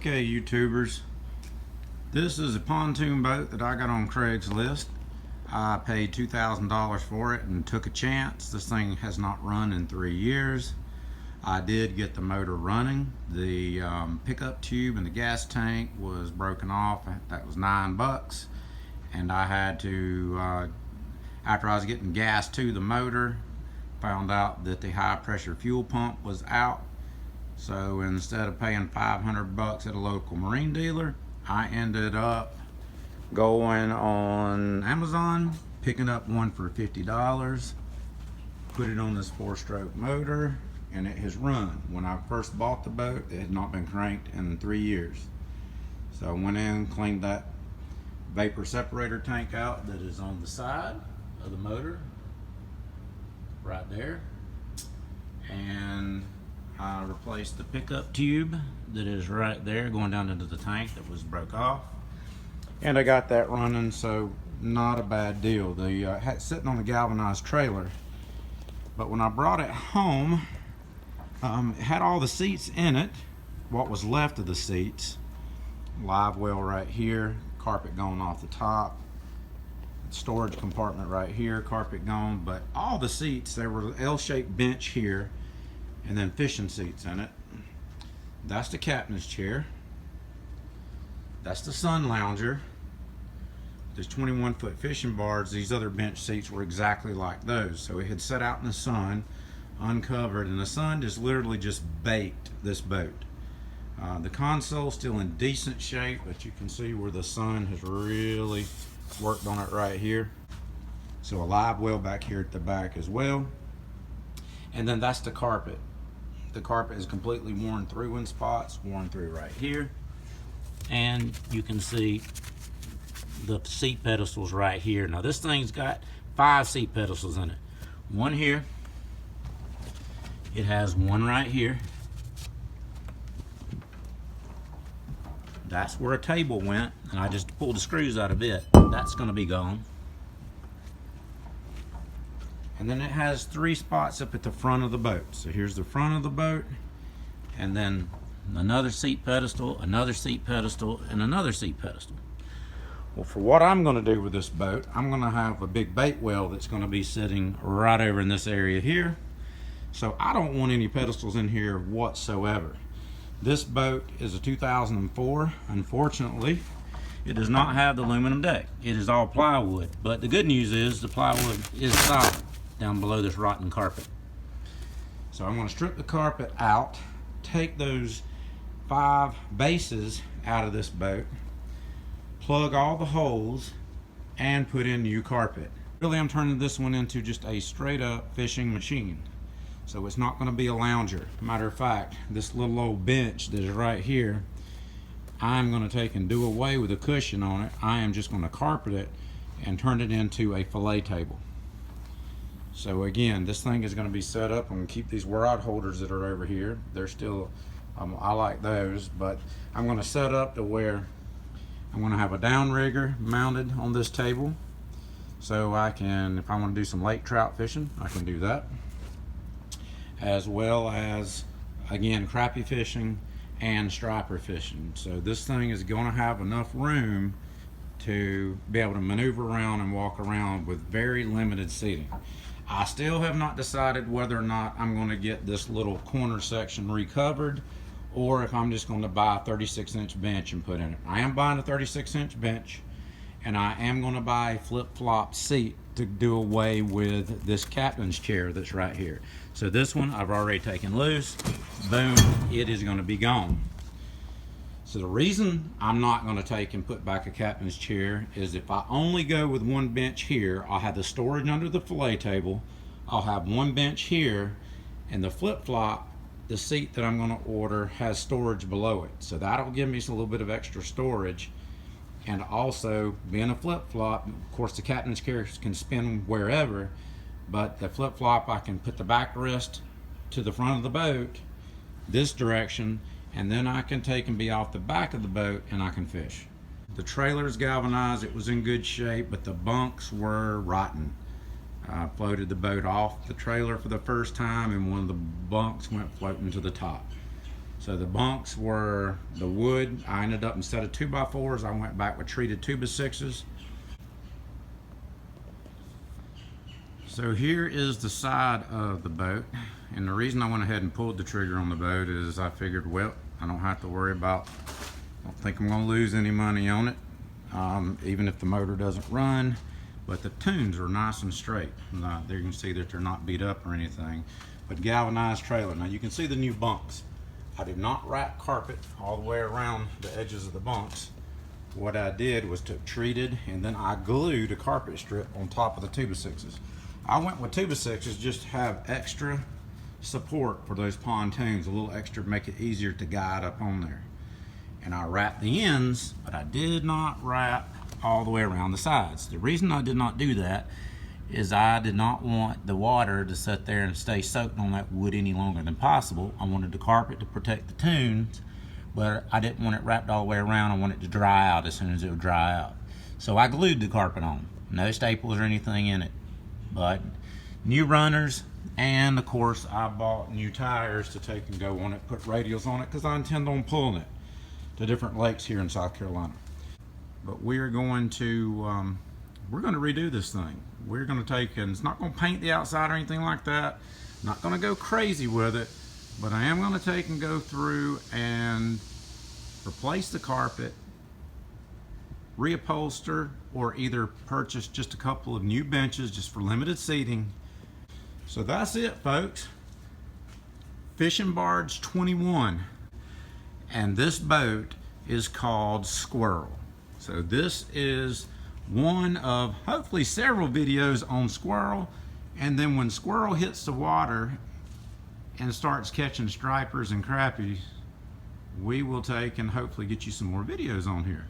Okay, YouTubers, this is a pontoon boat that I got on Craigslist. I paid $2,000 for it and took a chance. This thing has not run in 3 years. I did get the motor running. The pickup tube and the gas tank was broken off. That was $9, and I had to, after I was getting gas to the motor, found out that the high pressure fuel pump was out. So instead of paying $500 at a local marine dealer, I ended up going on Amazon, picking up one for $50, put it on this 4-stroke motor, and it has run. When I first bought the boat, it had not been cranked in 3 years. So I went in, cleaned that vapor separator tank out that is on the side of the motor, right there, and I replaced the pickup tube that is right there going down into the tank that was broke off, and I got that running, so not a bad deal. The had it sitting on the galvanized trailer, but when I brought it home, it had all the seats in it, what was left of the seats, live well right here, carpet going off the top, storage compartment right here, carpet gone, but all the seats, there were L-shaped bench here and then fishing seats in it. That's the captain's chair. That's the sun lounger. There's 21-foot fishing bars. These other bench seats were exactly like those. So it had sat out in the sun, uncovered, and the sun just literally just baked this boat. The console's still in decent shape, but you can see where the sun has really worked on it right here. So a live well back here at the back as well. And then that's the carpet. The carpet is completely worn through in spots, worn through right here. And you can see the seat pedestals right here. Now this thing's got 5 seat pedestals in it. One here. It has one right here. That's where a table went, and I just pulled the screws out of it. That's gonna be gone. And then it has 3 spots up at the front of the boat. So here's the front of the boat, and then another seat pedestal, another seat pedestal, and another seat pedestal. Well, for what I'm gonna do with this boat, I'm gonna have a big bait well that's gonna be sitting right over in this area here. So I don't want any pedestals in here whatsoever. This boat is a 2004. Unfortunately, it does not have the aluminum deck. It is all plywood, but the good news is the plywood is solid down below this rotten carpet. So I'm going to strip the carpet out, take those 5 bases out of this boat, plug all the holes, and put in new carpet. Really, I'm turning this one into just a straight up fishing machine. So it's not going to be a lounger. Matter of fact, this little old bench that is right here, I'm going to take and do away with a cushion on it. I am just going to carpet it and turn it into a fillet table. So again, this thing is going to be set up. I'm going to keep these rod holders that are over here. They're still, I like those, but I'm going to set up to where I'm going to have a downrigger mounted on this table. So I can, if I want to do some lake trout fishing, I can do that. As well as, again, crappie fishing and striper fishing. So this thing is going to have enough room to be able to maneuver around and walk around with very limited seating. I still have not decided whether or not I'm going to get this little corner section recovered, or if I'm just going to buy a 36-inch bench and put in it. I am buying a 36-inch bench, and I am going to buy a flip-flop seat to do away with this captain's chair that's right here. So this one I've already taken loose. Boom, it is going to be gone. So the reason I'm not going to take and put back a captain's chair is if I only go with one bench here, I'll have the storage under the fillet table, I'll have one bench here, and the flip-flop, the seat that I'm going to order, has storage below it. So that'll give me a little bit of extra storage. And also, being a flip-flop, of course the captain's chair can spin wherever, but the flip-flop, I can put the backrest to the front of the boat, this direction, and then I can take and be off the back of the boat and I can fish. The trailer is galvanized, it was in good shape, but the bunks were rotten. I floated the boat off the trailer for the first time, and one of the bunks went floating to the top. So the bunks were the wood. I ended up, instead of 2x4s, I went back with treated 2x6s. So here is the side of the boat, and the reason I went ahead and pulled the trigger on the boat is I figured, well, I don't have to worry about, I don't think I'm going to lose any money on it, even if the motor doesn't run. But the tunes are nice and straight. There you can see that they're not beat up or anything. But galvanized trailer. Now you can see the new bunks. I did not wrap carpet all the way around the edges of the bunks. What I did was took treated and then I glued a carpet strip on top of the 2x6s. I went with 2x6s just to have extra support for those pontoons, a little extra, make it easier to guide up on there. And I wrapped the ends, but I did not wrap all the way around the sides. The reason I did not do that is I did not want the water to sit there and stay soaked on that wood any longer than possible. I wanted the carpet to protect the tunes, but I didn't want it wrapped all the way around. I wanted it to dry out as soon as it would dry out. So I glued the carpet on. No staples or anything in it, but new runners, and of course I bought new tires to take and go on it, put radials on it, because I intend on pulling it to different lakes here in South Carolina. But we're going to redo this thing. We're going to take, and it's not going to paint the outside or anything like that. I'm not going to go crazy with it, but I am going to take and go through and replace the carpet, reupholster, or either purchase just a couple of new benches just for limited seating. So that's it, folks. Fishing Barge 21. And this boat is called Squirrel. So this is one of hopefully several videos on Squirrel, and then when Squirrel hits the water and starts catching stripers and crappies, we will take and hopefully get you some more videos on here.